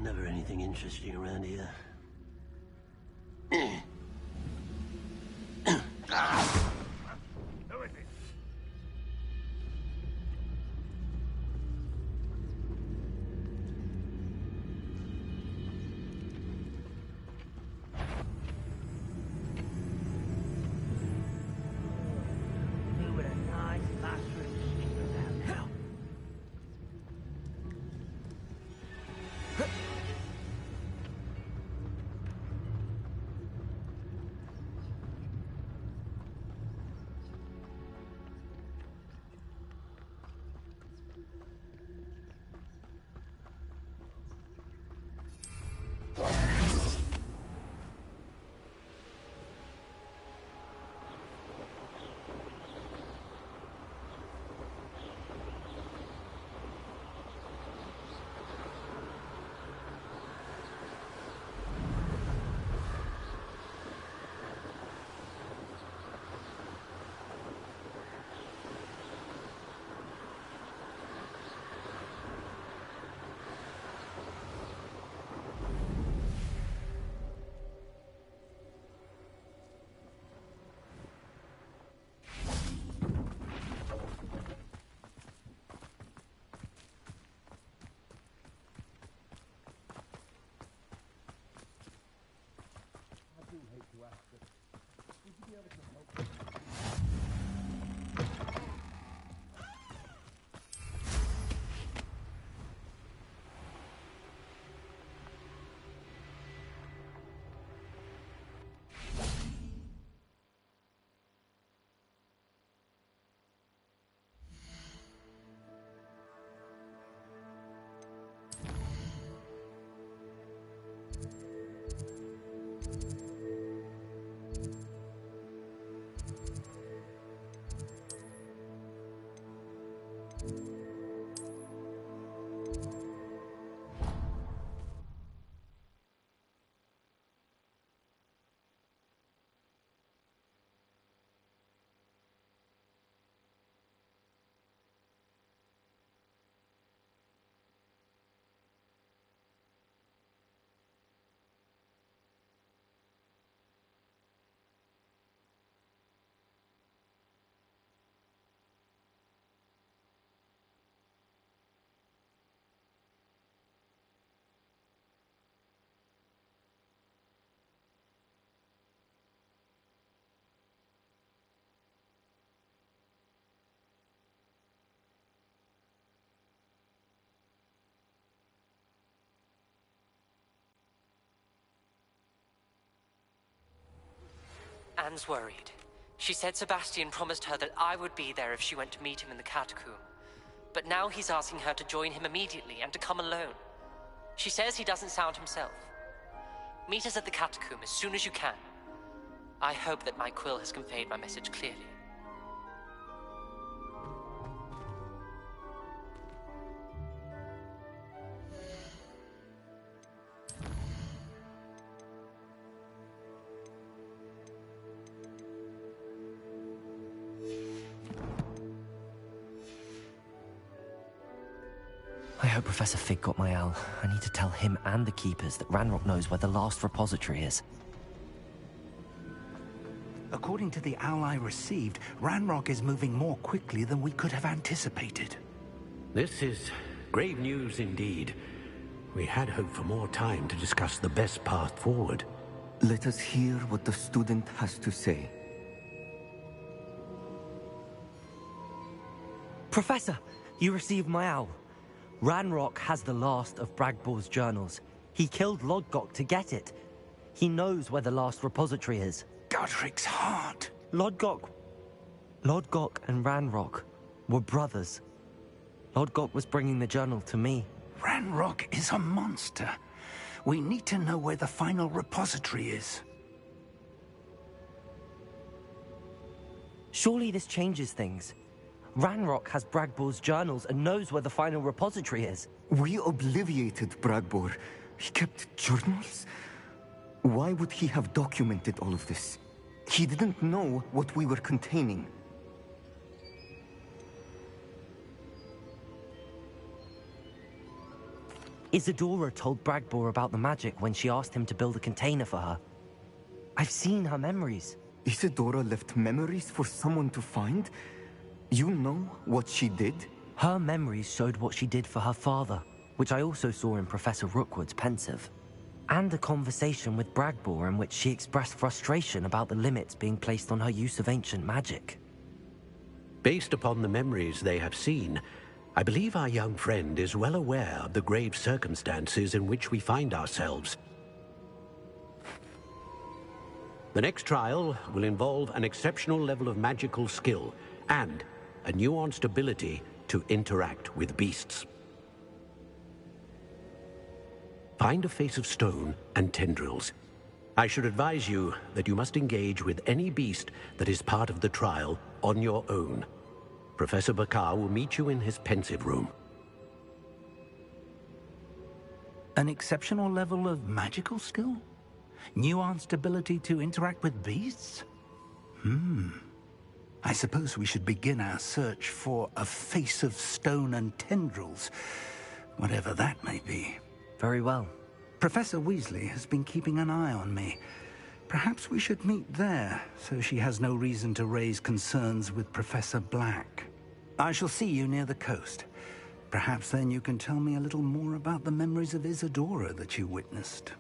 Never anything interesting around here. Who is it? You with a nice bathroom sleepers out now. Anne's worried. She said Sebastian promised her that I would be there if she went to meet him in the catacomb. But now he's asking her to join him immediately and to come alone. She says he doesn't sound himself. Meet us at the catacomb as soon as you can. I hope that my quill has conveyed my message clearly. I hope Professor Fig got my owl. I need to tell him and the Keepers that Ranrock knows where the last repository is. According to the owl I received, Ranrock is moving more quickly than we could have anticipated. This is grave news indeed. We had hoped for more time to discuss the best path forward. Let us hear what the student has to say. Professor, you received my owl. Ranrock has the last of Bragbor's journals. He killed Lodgok to get it. He knows where the last repository is. Godric's heart. Lodgok and Ranrock were brothers. Lodgok was bringing the journal to me. Ranrock is a monster. We need to know where the final repository is. Surely this changes things. Ranrock has Bragbor's journals and knows where the final repository is. We obliviated Bragbor. He kept journals? Why would he have documented all of this? He didn't know what we were containing. Isadora told Bragbor about the magic when she asked him to build a container for her. I've seen her memories. Isadora left memories for someone to find? You know what she did? Her memories showed what she did for her father, which I also saw in Professor Rookwood's pensive. And a conversation with Bragbor in which she expressed frustration about the limits being placed on her use of ancient magic. Based upon the memories they have seen, I believe our young friend is well aware of the grave circumstances in which we find ourselves. The next trial will involve an exceptional level of magical skill and a nuanced ability to interact with beasts. Find a face of stone and tendrils. I should advise you that you must engage with any beast that is part of the trial on your own. Professor Bakar will meet you in his pensive room. An exceptional level of magical skill? Nuanced ability to interact with beasts? I suppose we should begin our search for a face of stone and tendrils, whatever that may be. Very well. Professor Weasley has been keeping an eye on me. Perhaps we should meet there, so she has no reason to raise concerns with Professor Black. I shall see you near the coast. Perhaps then you can tell me a little more about the memories of Isadora that you witnessed.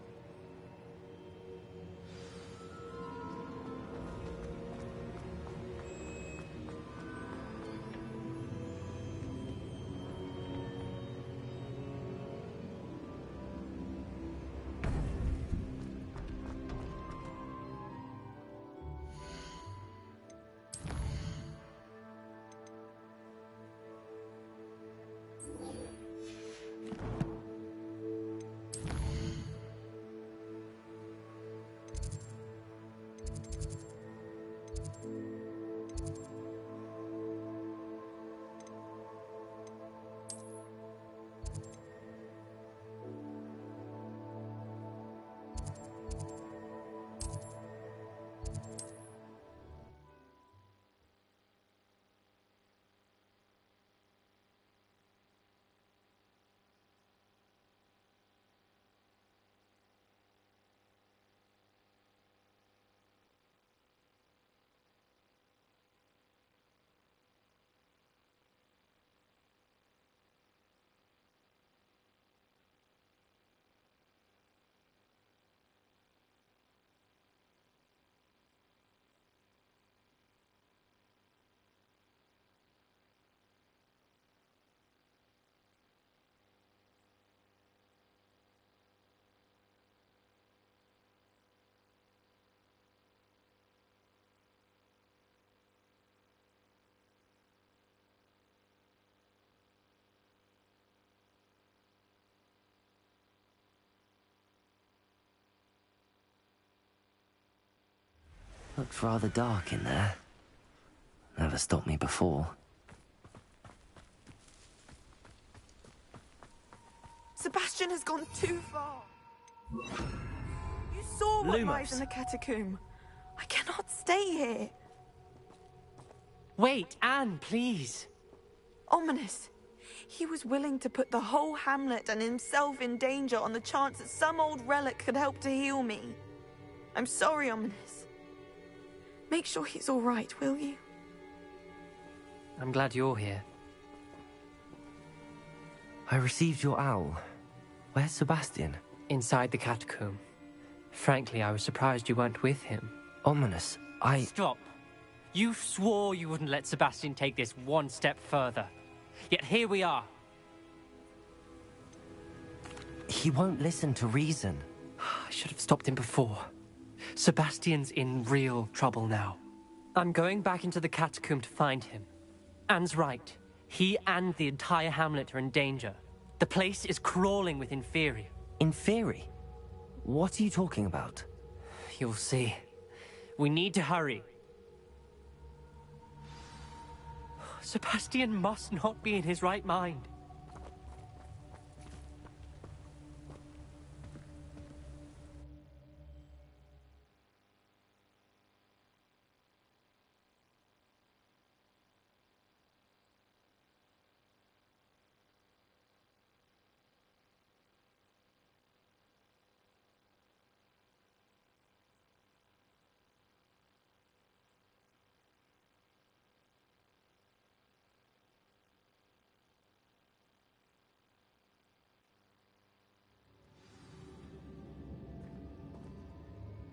Looks rather dark in there. Never stopped me before. Sebastian has gone too far. You saw what lies in the catacomb. I cannot stay here. Wait, Anne, please. Ominous. He was willing to put the whole hamlet and himself in danger on the chance that some old relic could help to heal me. I'm sorry, Ominous. Make sure he's all right, will you? I'm glad you're here. I received your owl. Where's Sebastian? Inside the catacomb. Frankly, I was surprised you weren't with him. Ominous, Stop. You swore you wouldn't let Sebastian take this one step further. Yet here we are. He won't listen to reason. I should have stopped him before. Sebastian's in real trouble now. I'm going back into the catacomb to find him. Anne's right. He and the entire hamlet are in danger. The place is crawling with Inferi. Inferi? What are you talking about? You'll see. We need to hurry. Sebastian must not be in his right mind.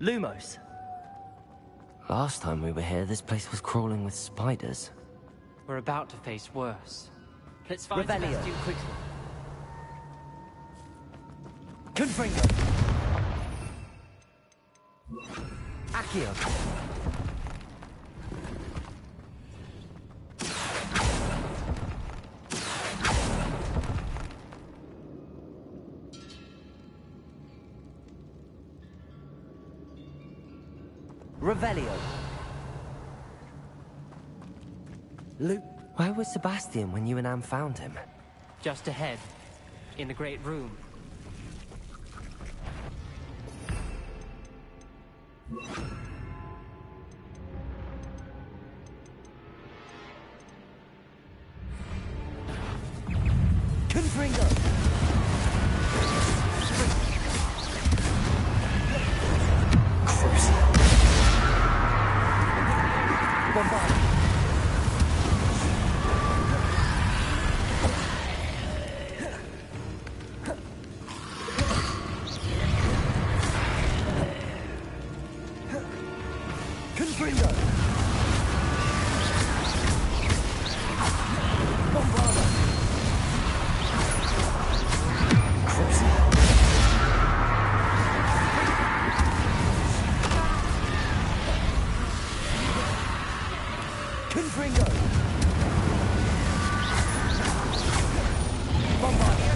Lumos. Last time we were here, this place was crawling with spiders. We're about to face worse. Let's find Revelio. Sebastian quickly. Confringo. Accio. Revelio. Luke, where was Sebastian when you and Anne found him? Just ahead, in the Great Room. Confringo. Bombard. Confringo. Bombarda. Confringo. Bombarda.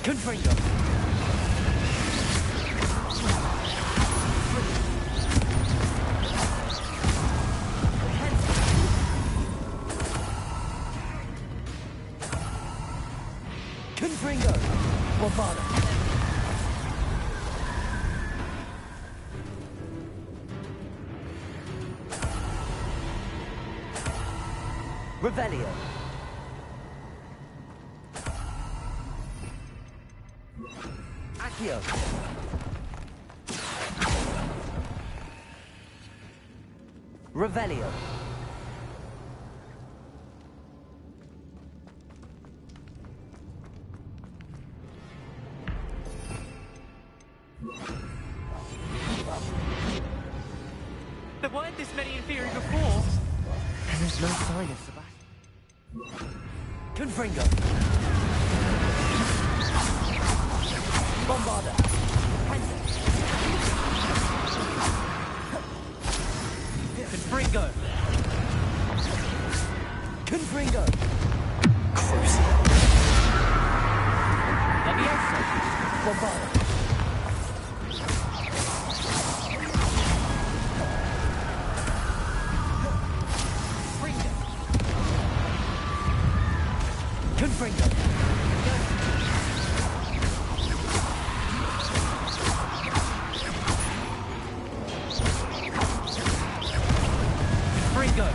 Confringo. Confringo. Bombarda. Revelio. Accio. Revelio. There weren't this many in theory before. And there's no sign of Sebastian. Confringo. Bombarda. Confringo. Confringo. Levioso. Bombarda. Confringo. Confringo.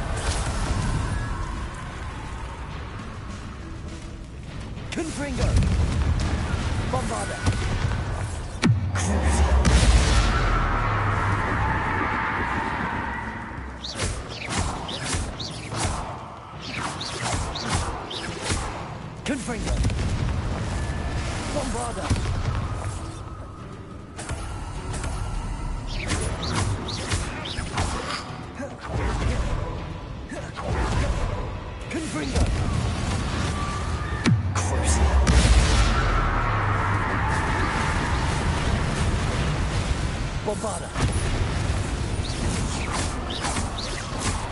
Confringo. Bombarda. Confringo. Bombarda. Confringo. Bombarda.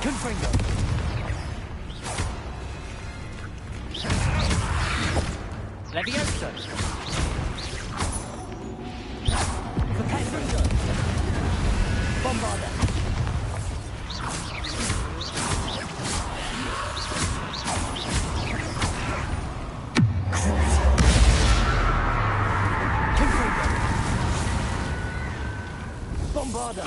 Confringo. Levioso. Confringo. Bombarda. Confringo. Bombarda.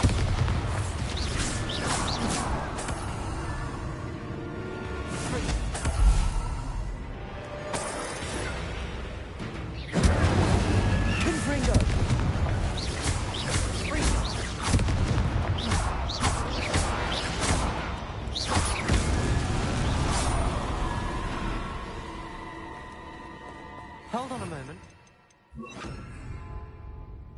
Confringo. Hold on a moment.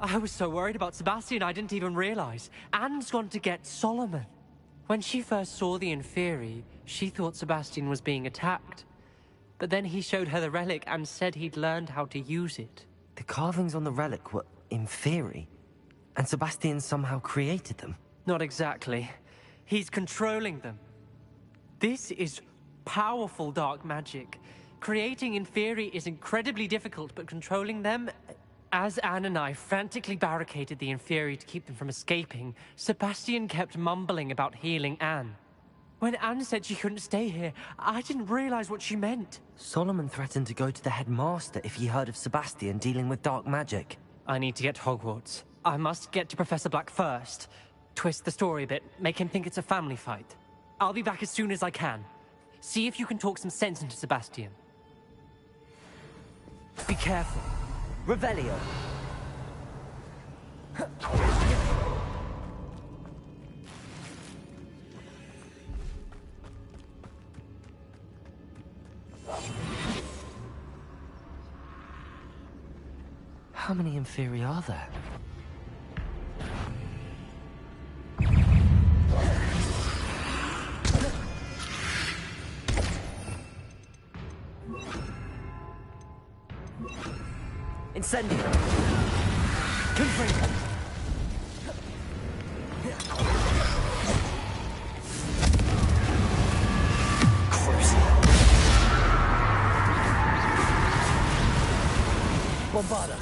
I was so worried about Sebastian I didn't even realize. Anne's gone to get Solomon. When she first saw the Inferi, she thought Sebastian was being attacked. But then he showed her the relic and said he'd learned how to use it. The carvings on the relic were Inferi, and Sebastian somehow created them. Not exactly. He's controlling them. This is powerful dark magic. Creating Inferi is incredibly difficult, but controlling them... As Anne and I frantically barricaded the Inferi to keep them from escaping, Sebastian kept mumbling about healing Anne. When Anne said she couldn't stay here, I didn't realize what she meant. Solomon threatened to go to the headmaster if he heard of Sebastian dealing with dark magic. I need to get to Hogwarts. I must get to Professor Black first. Twist the story a bit, make him think it's a family fight. I'll be back as soon as I can. See if you can talk some sense into Sebastian. Be careful. Revelio. How many Inferi are there? Incendio! Confringo! Bombarda.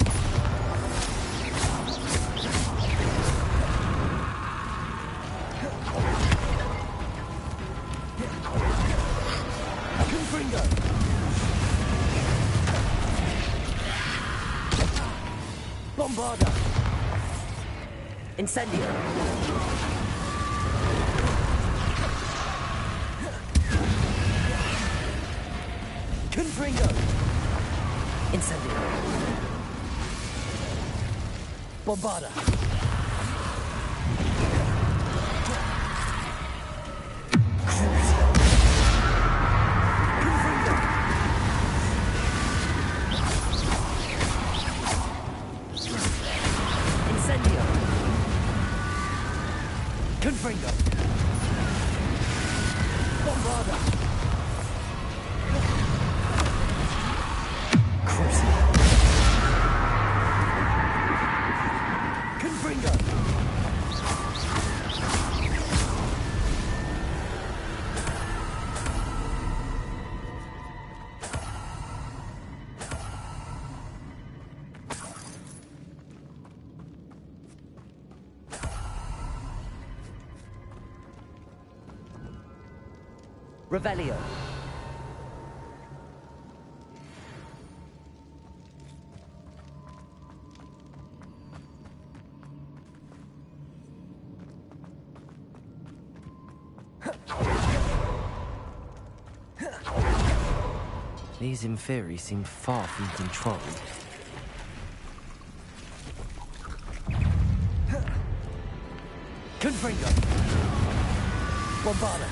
Confringo. Bombarda. Incendio! Confringo. Incendio! Bombarda. Incendio! Confringo. Bombarda. Confringo. Revelio. These Inferi seem far from controlled. Confringo. Bombarda.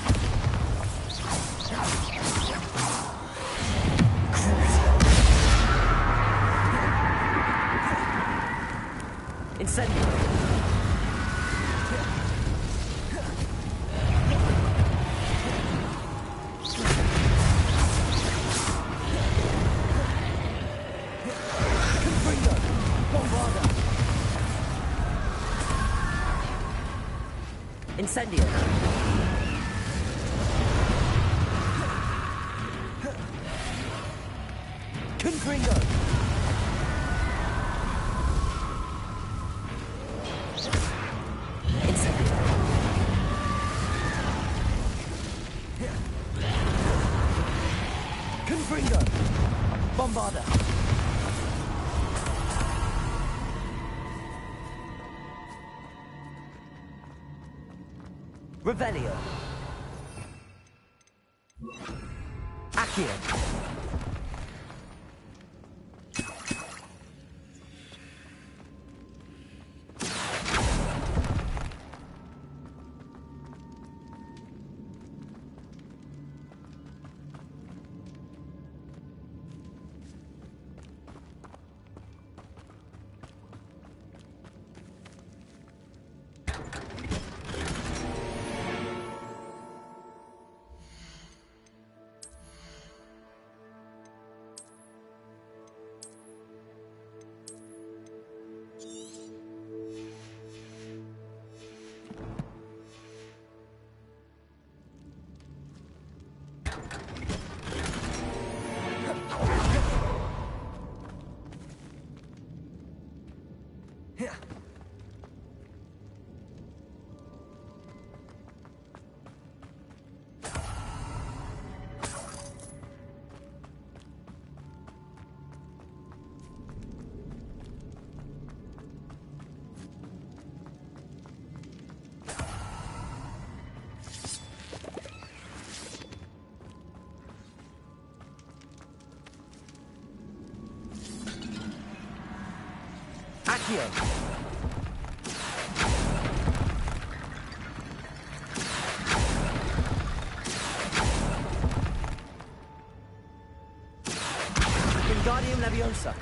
Incendio! Confringo. Bombarda. Incendio! Confringo. Incendio! Confringo. Bombarda. Revelio! Accio! Accio. Wingardium Leviosa.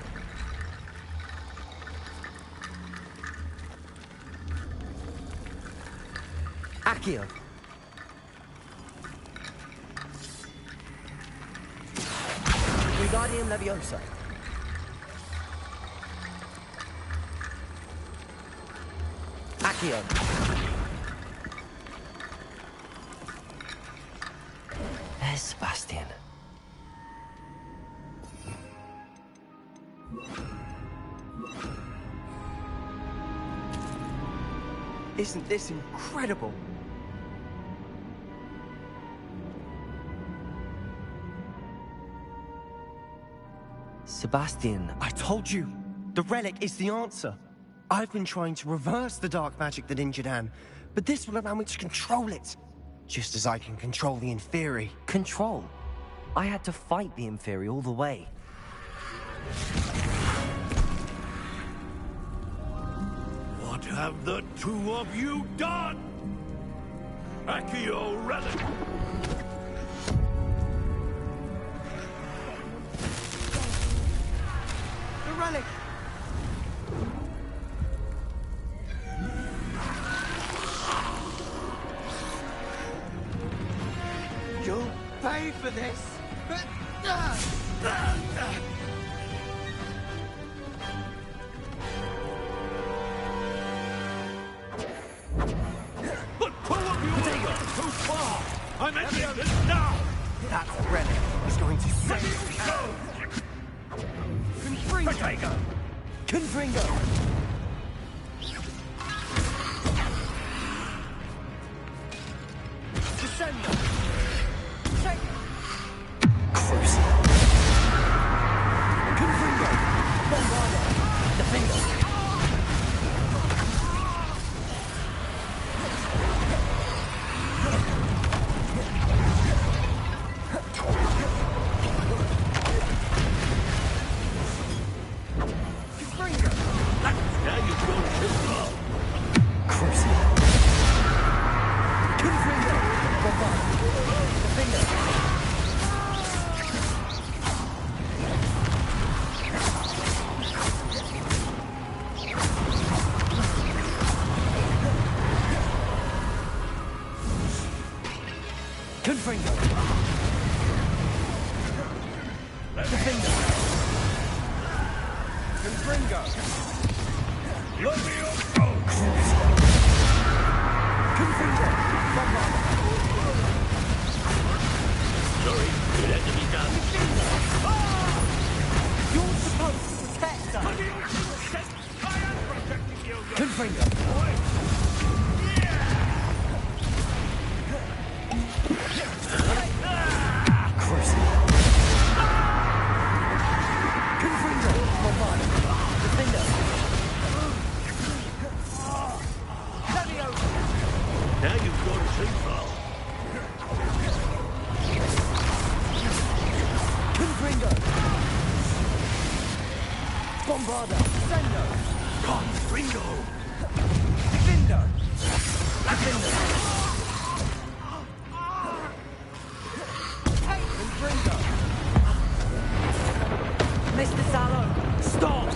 Accio. Wingardium Leviosa. Accio. There's Sebastian. Isn't this incredible? Sebastian, I told you, the relic is the answer. I've been trying to reverse the dark magic that injured Anne, but this will allow me to control it. Just as I can control the Inferi. control. I had to fight the Inferi all the way. What have the two of you done? Accio relic! The relic! You'll pay for this! But two of you have gone too far! I'm ending this now! That relic is going to save Go! Confringo! Confringo! Descendo! Take it! Crucial. Confringo! Bombardo! Defender. Confringo! Now you've gone too far! Crucial. Confringo! Bombardo! Defender! Confringo! Defender! Confringo! Levioso! Confringo! Bombardo! Sorry, it had to be done. You're supposed to protect us! I am protecting you, young Confringo! boy! Crucial. Confringo! Bombardo! Defender! Leviosa! Now you've gone too far. Confringo! Bombardo! Sendo! Confringo! Defender! Defender! Confringo! Mr. Salo, stop!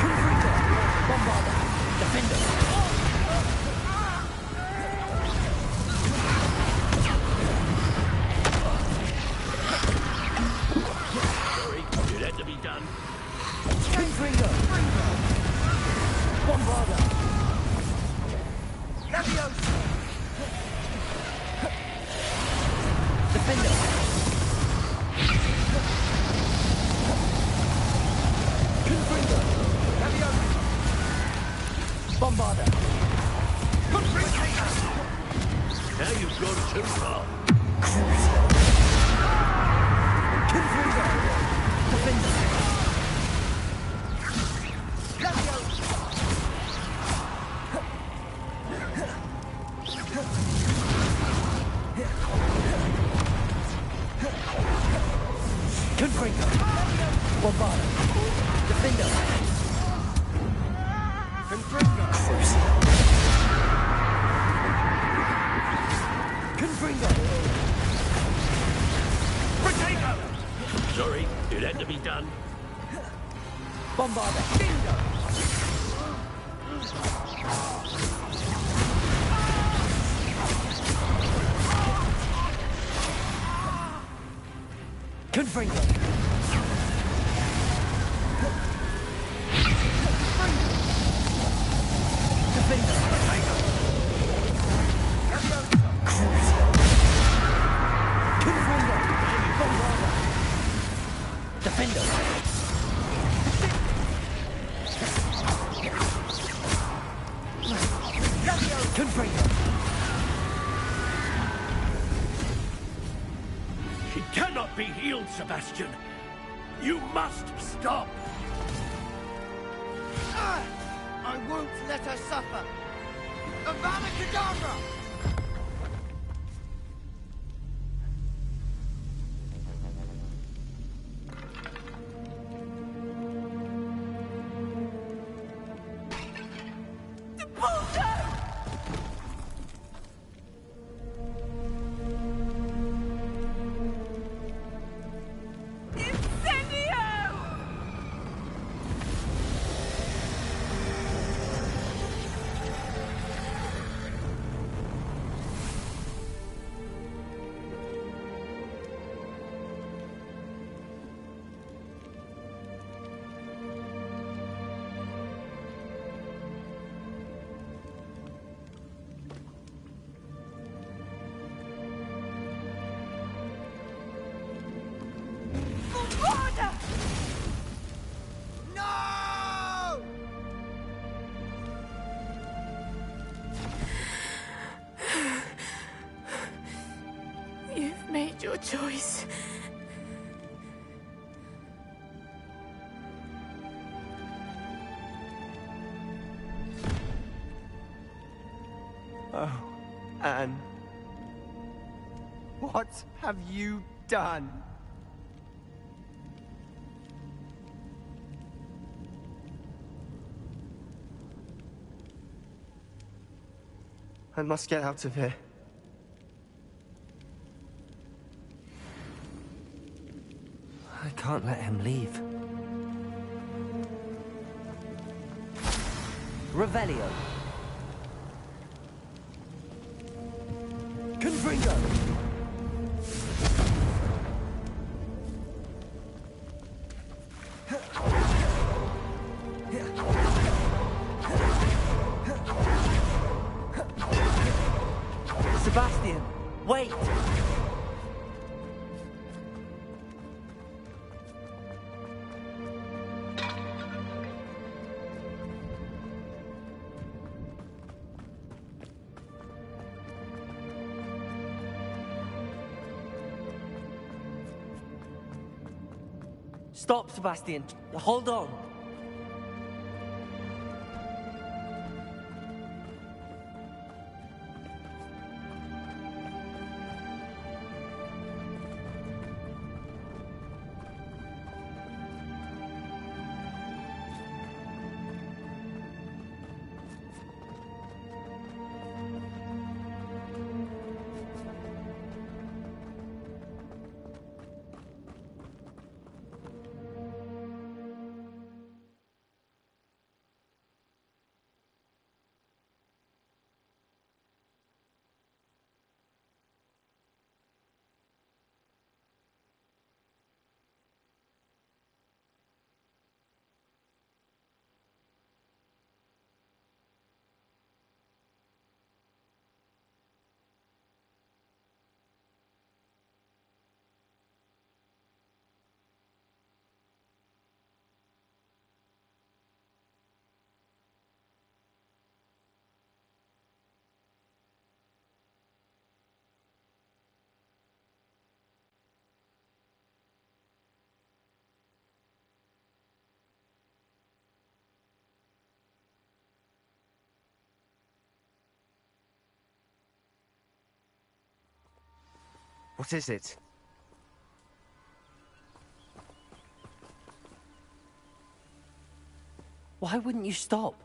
Confringo! Bombardo! Defender. Sorry, it had to be done. Confringo! Bombardo! Leviosa! Defender. Confringo! Leviosa! Bombardo! Now you've gone too far. Confringo! Defender. Leviosa! Confringo. Bombardo! Potato! Sorry, it had to be done. Bombarder! Bingo! Confringo! Defender! Crucio! Confringo! Bombarder! Defender! Confringo! She cannot be healed, Sebastian. You must stop. I won't let her suffer! Avada Kedavra! You've made your choice. Oh, Anne. What have you done? I must get out of here. I can't let him leave. Revelio. Confringo. Sebastian, wait! Stop, Sebastian. Hold on. What is it? Why wouldn't you stop?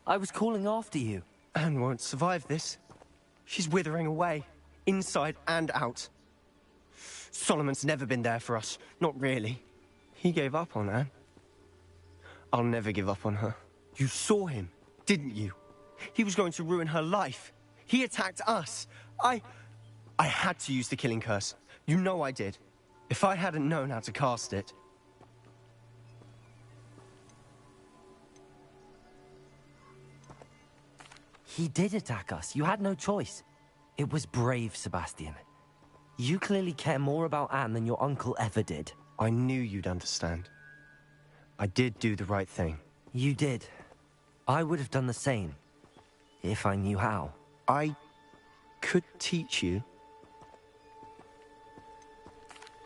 I was calling after you. Anne won't survive this. She's withering away. inside and out. Solomon's never been there for us. Not really. He gave up on Anne. I'll never give up on her. You saw him, didn't you? He was going to ruin her life. He attacked us. I had to use the killing curse. You know I did. If I hadn't known how to cast it... He did attack us. You had no choice. It was brave, Sebastian. You clearly care more about Anne than your uncle ever did. I knew you'd understand. I did do the right thing. You did. I would have done the same, if I knew how. I could teach you.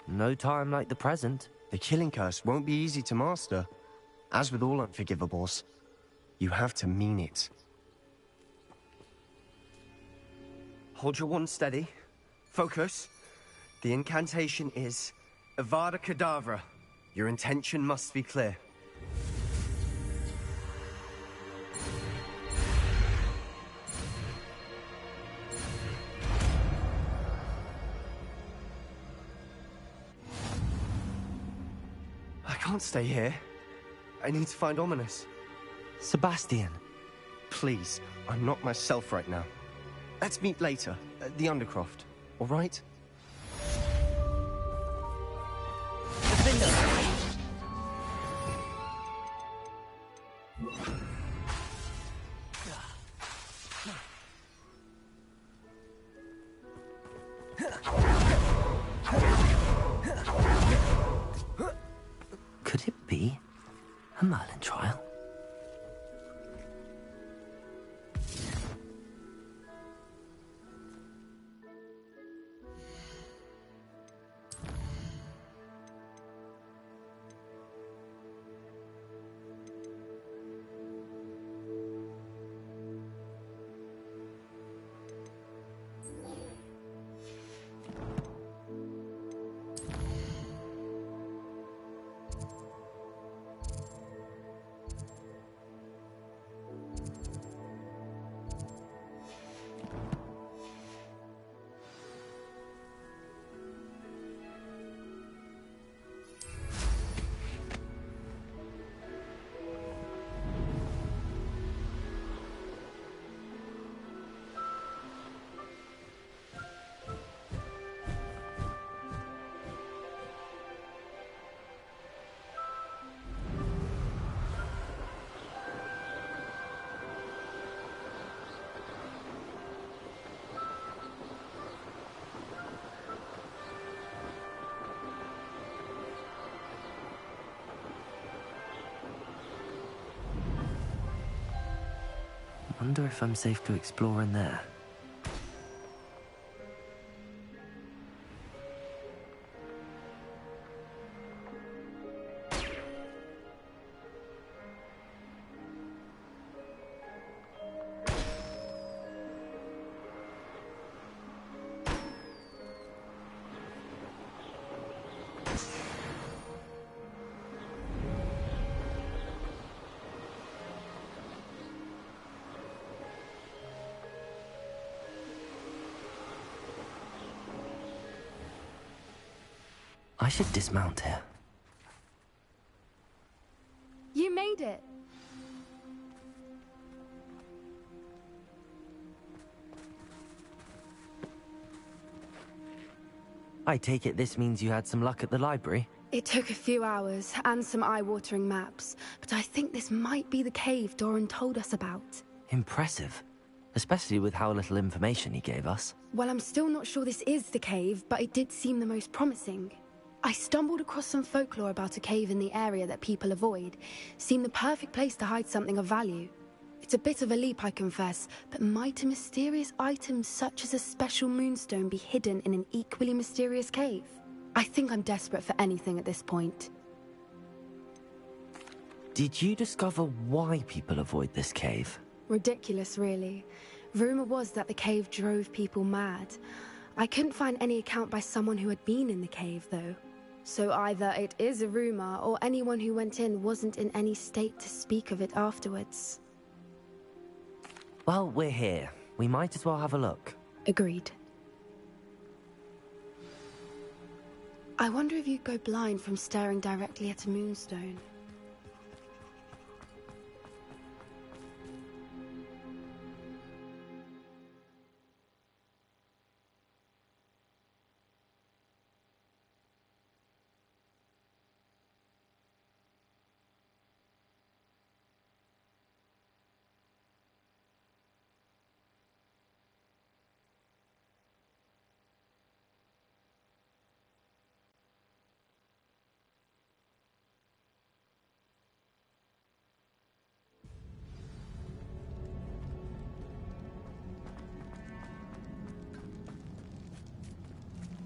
No time like the present. The killing curse won't be easy to master. As with all unforgivables, you have to mean it. Hold your wand steady. Focus. The incantation is Avada Kedavra. Your intention must be clear. I can't stay here. I need to find Ominous. Sebastian. Please, I'm not myself right now. Let's meet later, at the Undercroft, all right? Could it be a Merlin trial? Wonder if I'm safe to explore in there. I should dismount here. You made it. I take it this means you had some luck at the library? It took a few hours and some eye-watering maps, but I think this might be the cave Doran told us about. Impressive. Especially with how little information he gave us. Well, I'm still not sure this is the cave, but it did seem the most promising. I stumbled across some folklore about a cave in the area that people avoid. Seemed the perfect place to hide something of value. It's a bit of a leap, I confess, but might a mysterious item such as a special moonstone be hidden in an equally mysterious cave? I think I'm desperate for anything at this point. Did you discover why people avoid this cave? Ridiculous, really. Rumor was that the cave drove people mad. I couldn't find any account by someone who had been in the cave, though. So either it is a rumor, or anyone who went in wasn't in any state to speak of it afterwards. Well, we're here. We might as well have a look. Agreed. I wonder if you'd go blind from staring directly at a moonstone.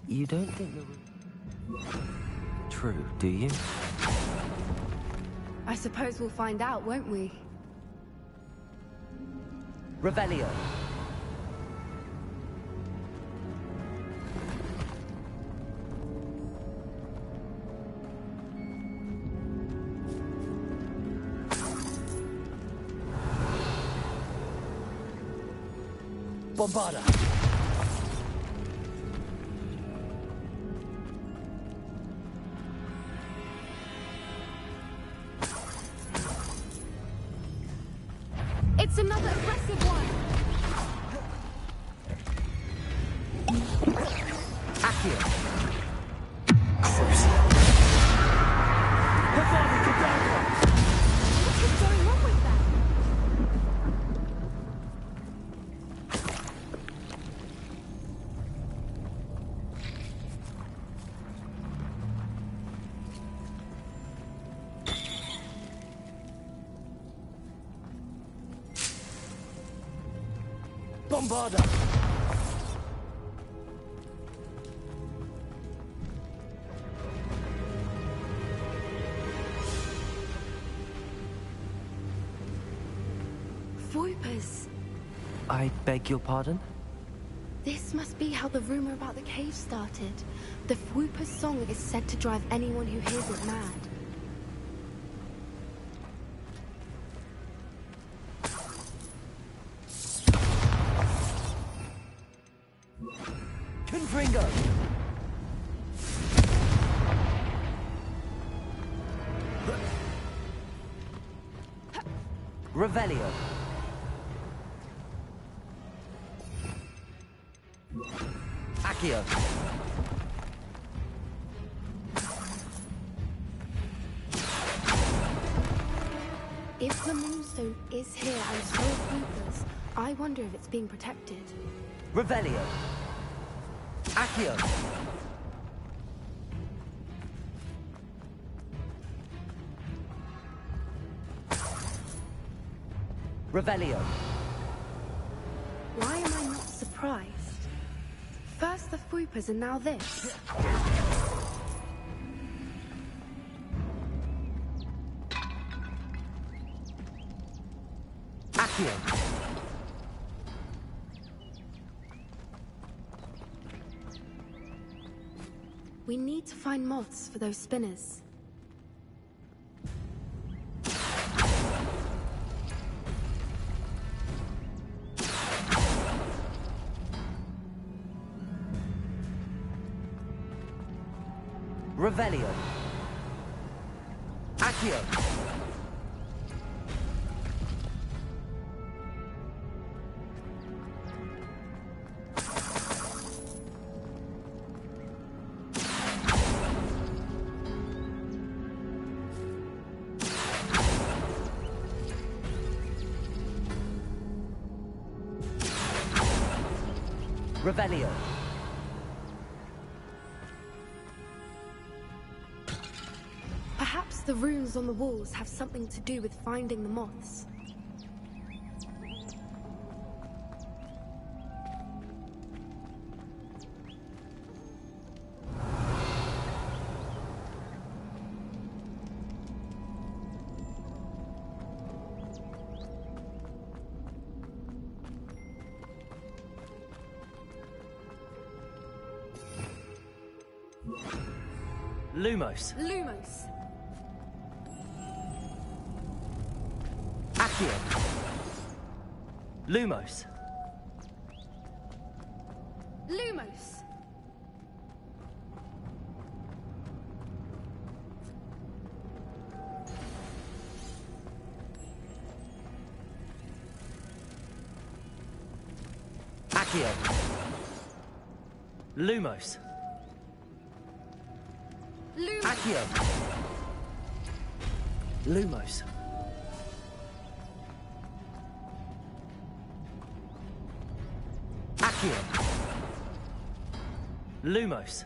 You don't think the... True, do you? I suppose we'll find out, won't we? Revelio. Bombarda. It's another aggressive one! Accio. What is going on with that? Bombarda. Voipers. I beg your pardon? This must be how the rumor about the cave started. The Whooper's song is said to drive anyone who hears it mad. Confringo. Revelio. Accio. If the moonstone is here and so are Whoopers, I wonder if it's being protected. Revelio. Accio. Revelio. Why am I not surprised? First the Whoopers and now this. Accio. We need to find moths for those spinners. Revelio. Accio. Revelio. Perhaps the runes on the walls have something to do with finding the moths. Lumos. Lumos. Accio. Lumos. Lumos. Accio. Lumos. Accio. Lumos. Accio. Lumos.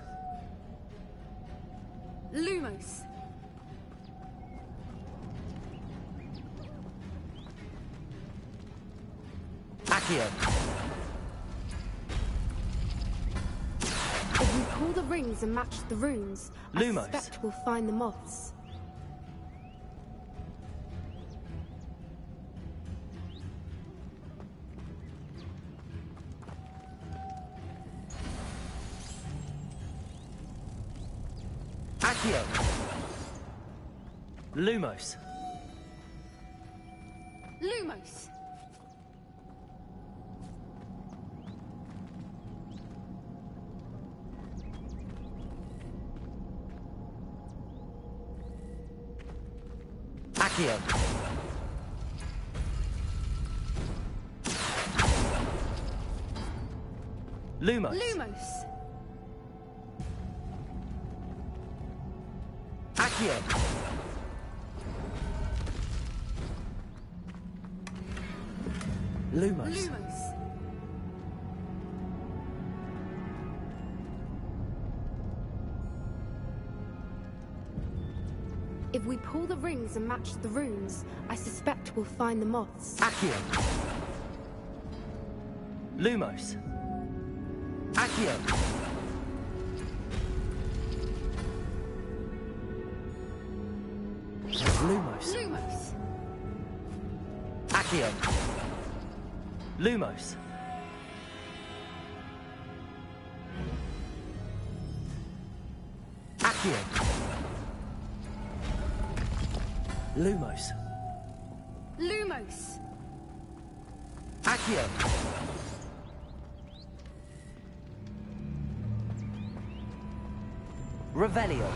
Lumos. Accio. If we pull the rings and match the runes, Lumos. I suspect we'll find the moths. Accio. Lumos. Lumos. Accio. Lumos. Lumos. Accio. Lumos. Lumos. If we pull the rings and match the runes, I suspect we'll find the moths. Accio. Lumos. Accio. Lumos. Lumos. Accio. Lumos. Accio. Lumos. Lumos. Accio. Revelio.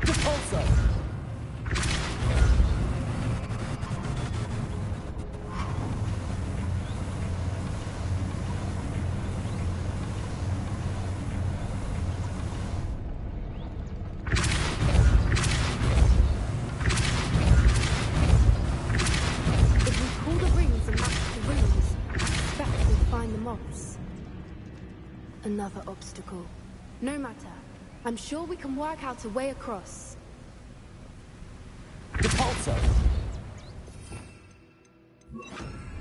Depulso. If we pull the rings and match the runes, I suspect we'll find the moths. Another obstacle. No matter. I'm sure we can work out a way across. Depulso.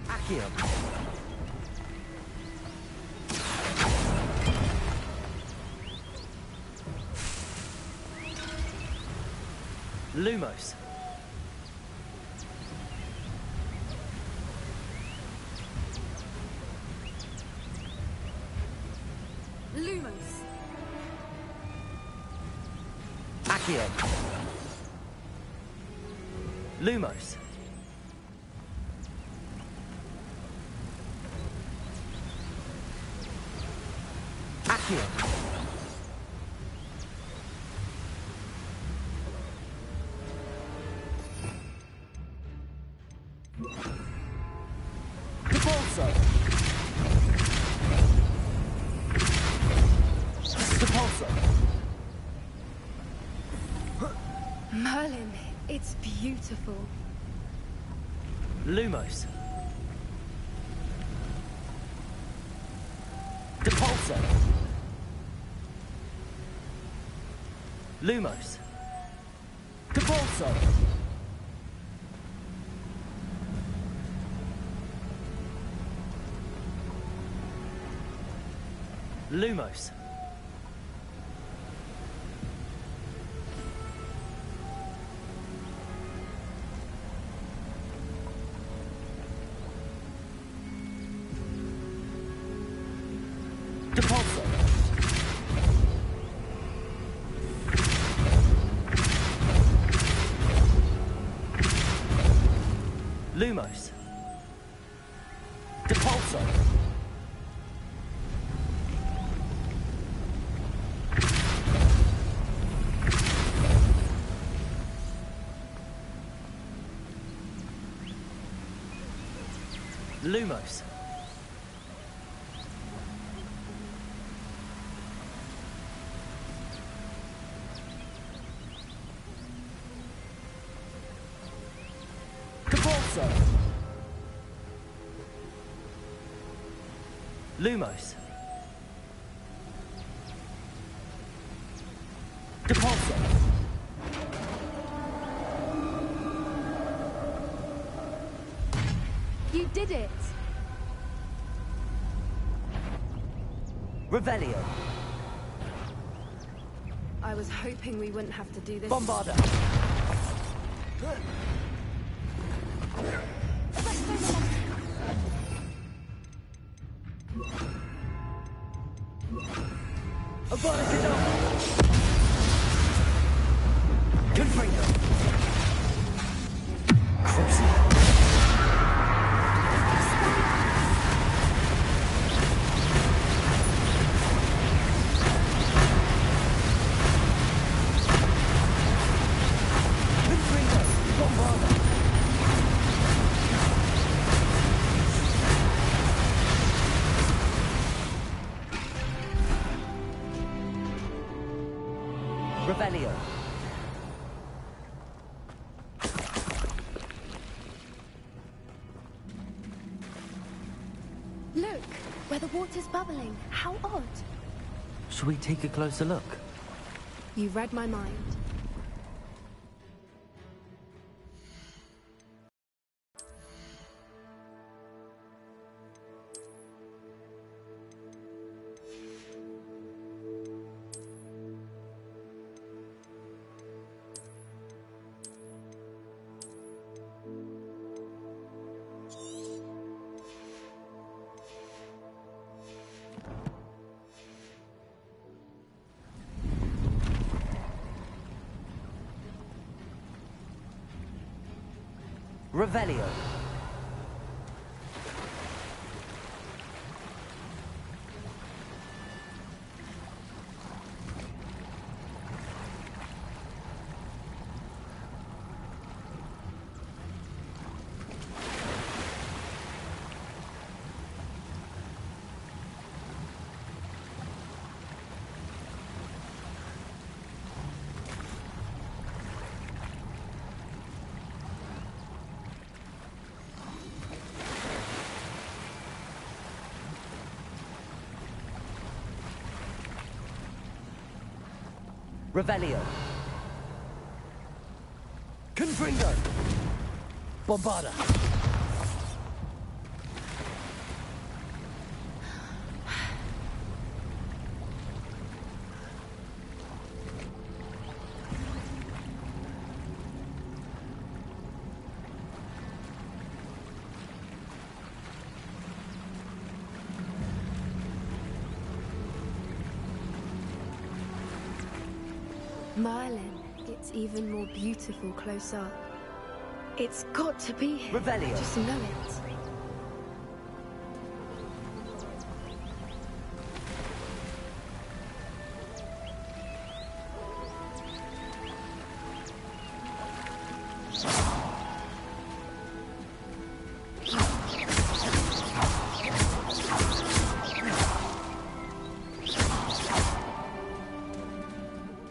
Accio. Lumos. Lumos. Accio. Lumos. Accio. Depulso. Depulso. Merlin, it's beautiful. Lumos. Depulso. Lumos. Depulso. Lumos. Depulso. Lumos. Depulso. Lumos. Capalso. Lumos. Capalso. You did it! Revelio. I was hoping we wouldn't have to do this. Bombarda. Abaragadon. Confringo. Crucible. Revelio. Look, where the water's bubbling. How odd. Shall we take a closer look? You read my mind. Revelio. Revelio. Confringo. Bombarda. Merlin, it's even more beautiful close up. It's got to be him. Revelio. I just know it.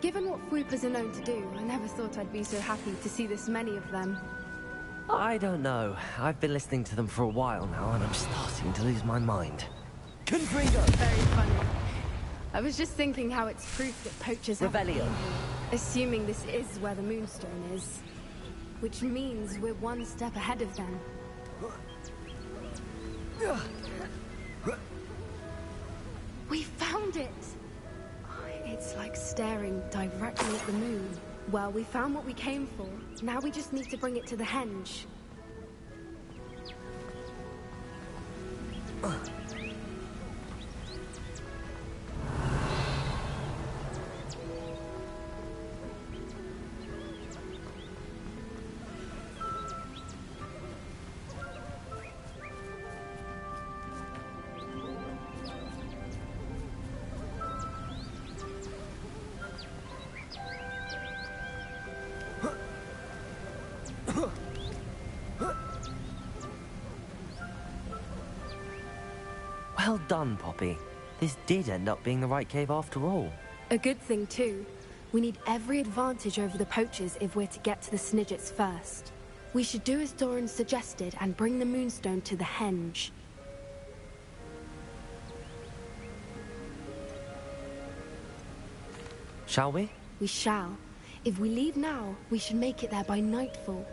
Given what Fwoopas are known to do, I never thought I'd be so happy to see this many of them. I don't know. I've been listening to them for a while now, and I'm starting to lose my mind. Confringo. Very funny. I was just thinking how it's proof that poachers have Revelio. been here, assuming this is where the Moonstone is. Which means we're one step ahead of them. We found it! It's like staring directly at the moon. Well, we found what we came for. Now we just need to bring it to the henge. Well done, Poppy. This did end up being the right cave after all. A good thing, too. We need every advantage over the poachers if we're to get to the Snidgets first. We should do as Doran suggested and bring the Moonstone to the henge. Shall we? We shall. If we leave now, we should make it there by nightfall.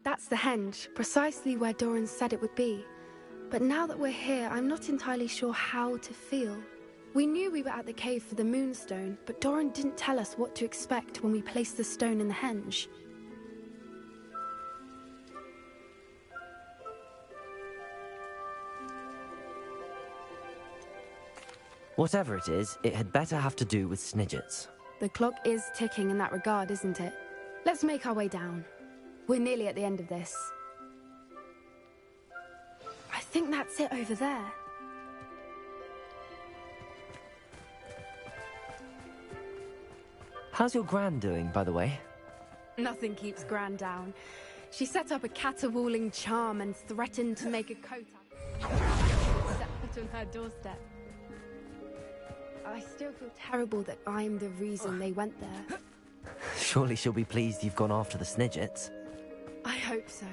That's the henge, precisely where Doran said it would be. But now that we're here, I'm not entirely sure how to feel. We knew we were at the cave for the Moonstone, but Doran didn't tell us what to expect when we placed the stone in the henge. Whatever it is, it had better have to do with Snidgets. The clock is ticking in that regard, isn't it? Let's make our way down. We're nearly at the end of this. I think that's it over there. How's your gran doing, by the way? Nothing keeps Gran down. She set up a caterwauling charm and threatened to make a coat out of it. Set foot on her doorstep. I still feel terrible that I'm the reason they went there. Surely she'll be pleased you've gone after the Snidgets. I hope so.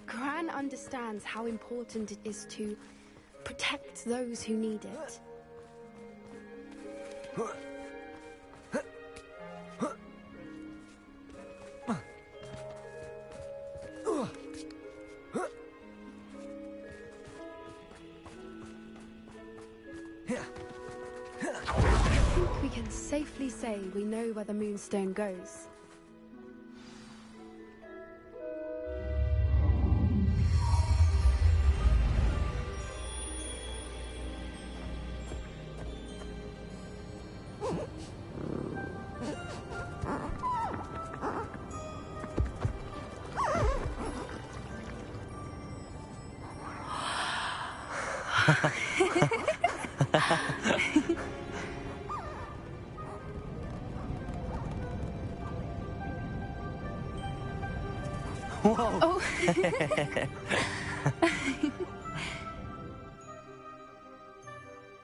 Gran understands how important it is to protect those who need it. I think we can safely say we know where the Moonstone goes. Whoa! Oh.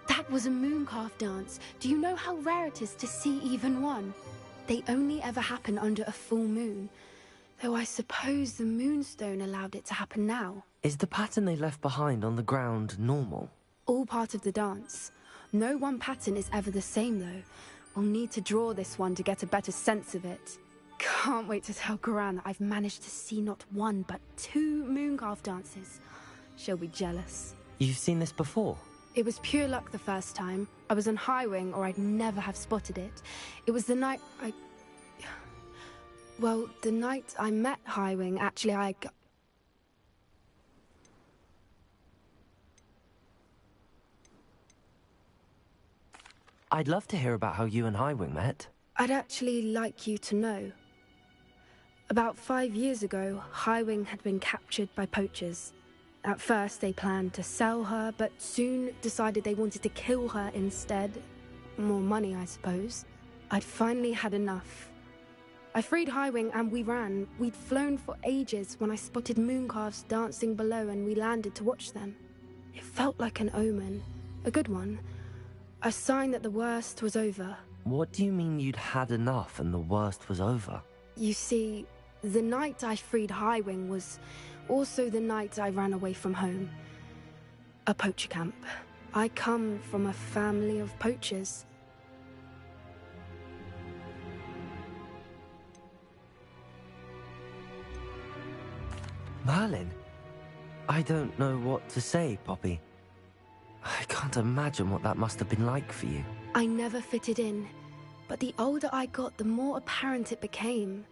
That was a mooncalf dance. Do you know how rare it is to see even one? They only ever happen under a full moon. Though I suppose the Moonstone allowed it to happen now. Is the pattern they left behind on the ground normal? All part of the dance. No one pattern is ever the same, though. We'll need to draw this one to get a better sense of it. Can't wait to tell Gran that I've managed to see not one, but 2 mooncalf dances. She'll be jealous. You've seen this before? It was pure luck the first time. I was on Highwing, or I'd never have spotted it. It was the night Well, the night I met Highwing, actually, I'd love to hear about how you and Highwing met. I'd actually like you to know. About 5 years ago, Highwing had been captured by poachers. At first, they planned to sell her, but soon decided they wanted to kill her instead. More money, I suppose. I'd finally had enough. I freed Highwing and we ran. We'd flown for ages when I spotted mooncalves dancing below and we landed to watch them. It felt like an omen. A good one. A sign that the worst was over. What do you mean you'd had enough and the worst was over? You see, the night I freed Highwing was also the night I ran away from home. A poacher camp. I come from a family of poachers. Merlin? I don't know what to say, Poppy. I can't imagine what that must have been like for you. I never fitted in, but the older I got, the more apparent it became.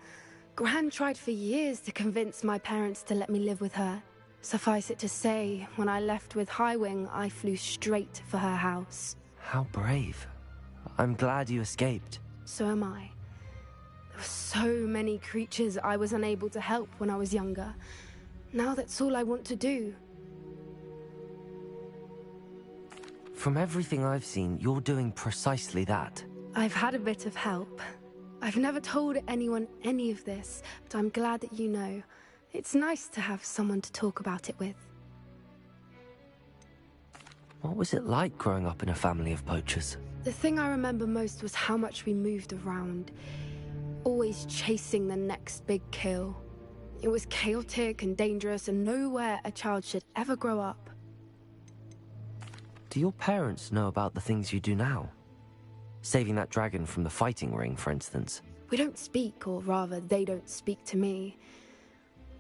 Gran tried for years to convince my parents to let me live with her. Suffice it to say, when I left with Highwing, I flew straight for her house. How brave. I'm glad you escaped. So am I. There were so many creatures I was unable to help when I was younger. Now that's all I want to do. From everything I've seen, you're doing precisely that. I've had a bit of help. I've never told anyone any of this, but I'm glad that you know. It's nice to have someone to talk about it with. What was it like growing up in a family of poachers? The thing I remember most was how much we moved around, always chasing the next big kill. It was chaotic and dangerous, and nowhere a child should ever grow up. Do your parents know about the things you do now? Saving that dragon from the fighting ring, for instance. We don't speak, or rather, they don't speak to me.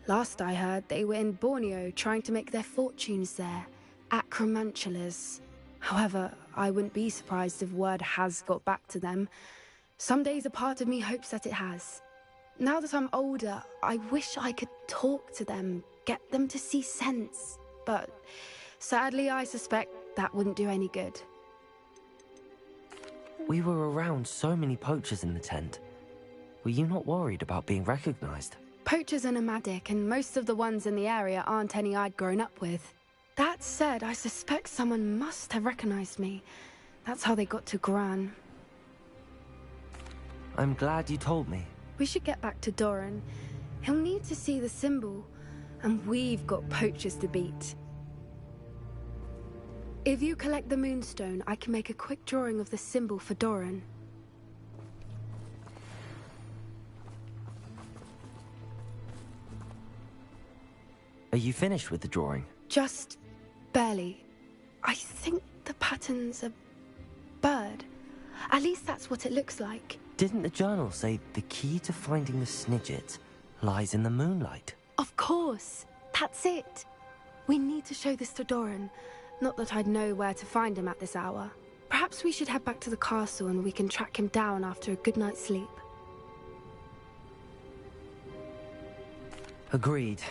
Last I heard, they were in Borneo trying to make their fortunes there. Acromantulas. However, I wouldn't be surprised if word has got back to them. Some days a part of me hopes that it has. Now that I'm older, I wish I could talk to them, get them to see sense. But sadly, I suspect that wouldn't do any good. We were around so many poachers in the tent. Were you not worried about being recognized? Poachers are nomadic, and most of the ones in the area aren't any I'd grown up with. That said, I suspect someone must have recognized me. That's how they got to Gran. I'm glad you told me. We should get back to Doran. He'll need to see the symbol, and we've got poachers to beat. If you collect the moonstone, I can make a quick drawing of the symbol for Doran. Are you finished with the drawing? Just barely. I think the pattern's a bird. At least that's what it looks like. Didn't the journal say the key to finding the Snidget lies in the moonlight? Of course. That's it. We need to show this to Doran. Not that I'd know where to find him at this hour. Perhaps we should head back to the castle and we can track him down after a good night's sleep. Agreed.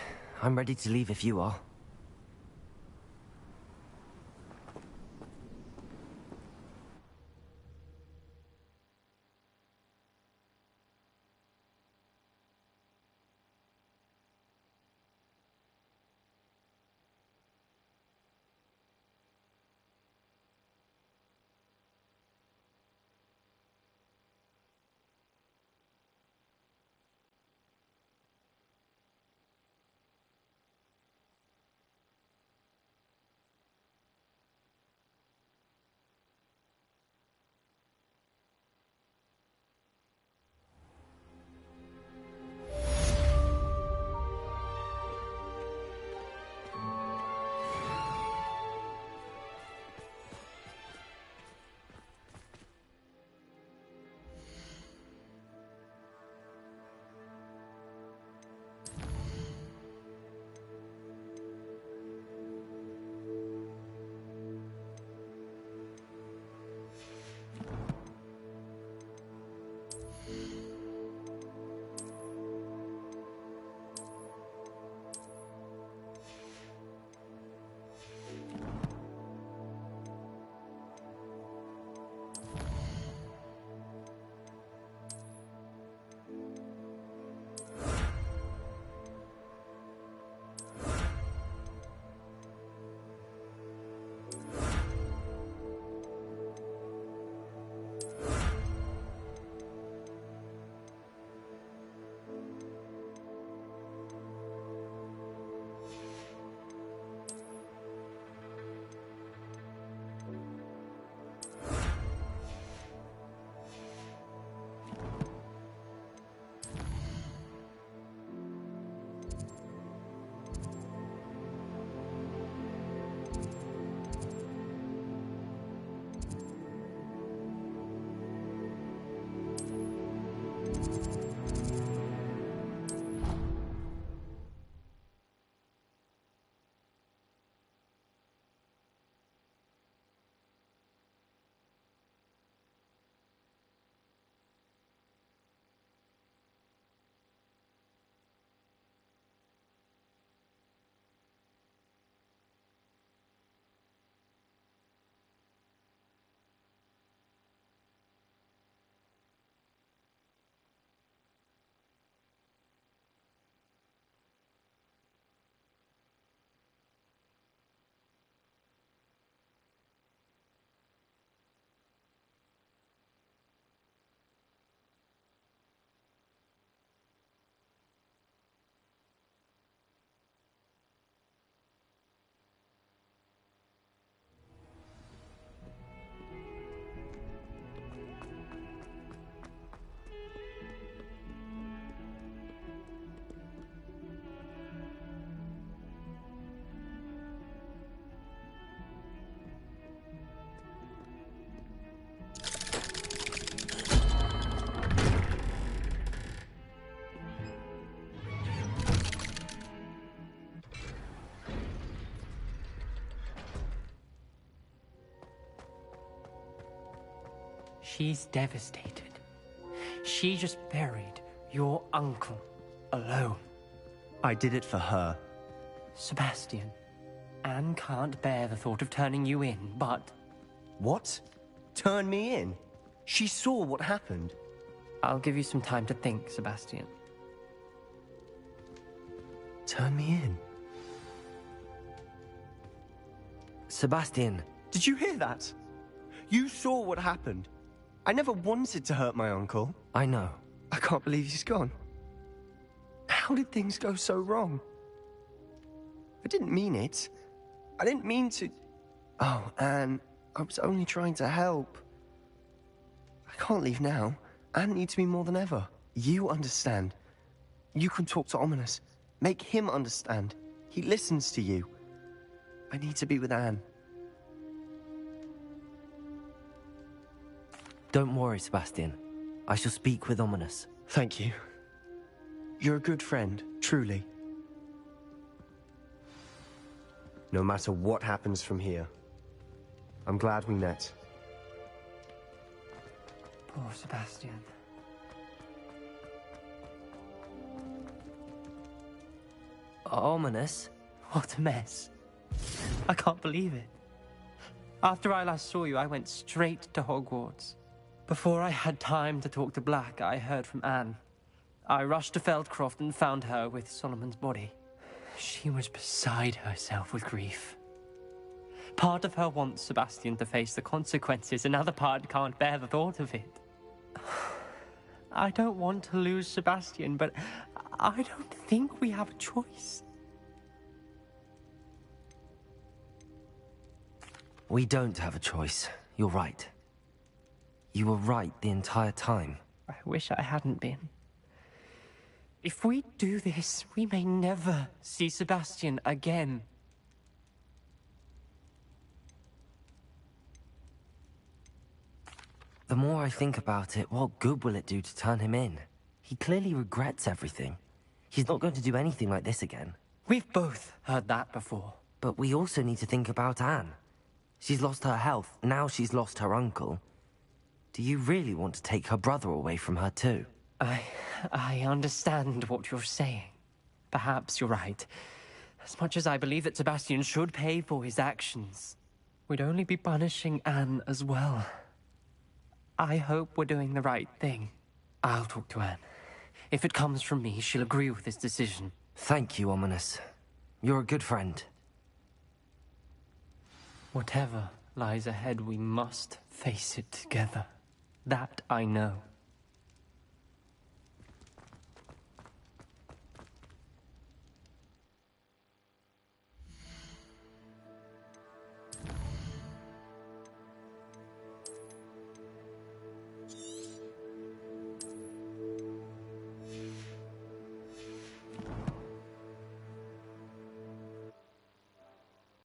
I'm ready to leave if you are. She's devastated. She just buried your uncle alone. I did it for her. Sebastian, Anne can't bear the thought of turning you in, but... What? Turn me in? She saw what happened. I'll give you some time to think, Sebastian. Turn me in? Sebastian. Did you hear that? You saw what happened. I never wanted to hurt my uncle. I know. I can't believe he's gone. How did things go so wrong? I didn't mean it. I didn't mean to... Oh, Anne, I was only trying to help. I can't leave now. Anne needs me more than ever. You understand. You can talk to Ominous. Make him understand. He listens to you. I need to be with Anne. Don't worry, Sebastian. I shall speak with Ominous. Thank you. You're a good friend, truly. No matter what happens from here, I'm glad we met. Poor Sebastian. Ominous? What a mess. I can't believe it. After I last saw you, I went straight to Hogwarts. Before I had time to talk to Black, I heard from Anne. I rushed to Feldcroft and found her with Solomon's body. She was beside herself with grief. Part of her wants Sebastian to face the consequences, another part can't bear the thought of it. I don't want to lose Sebastian, but I don't think we have a choice. We don't have a choice. You're right. You were right the entire time. I wish I hadn't been. If we do this, we may never see Sebastian again. The more I think about it, what good will it do to turn him in? He clearly regrets everything. He's not going to do anything like this again. We've both heard that before. But we also need to think about Anne. She's lost her health, now she's lost her uncle. Do you really want to take her brother away from her too? I understand what you're saying. Perhaps you're right. As much as I believe that Sebastian should pay for his actions, we'd only be punishing Anne as well. I hope we're doing the right thing. I'll talk to Anne. If it comes from me, she'll agree with this decision. Thank you, Ominous. You're a good friend. Whatever lies ahead, we must face it together. That I know.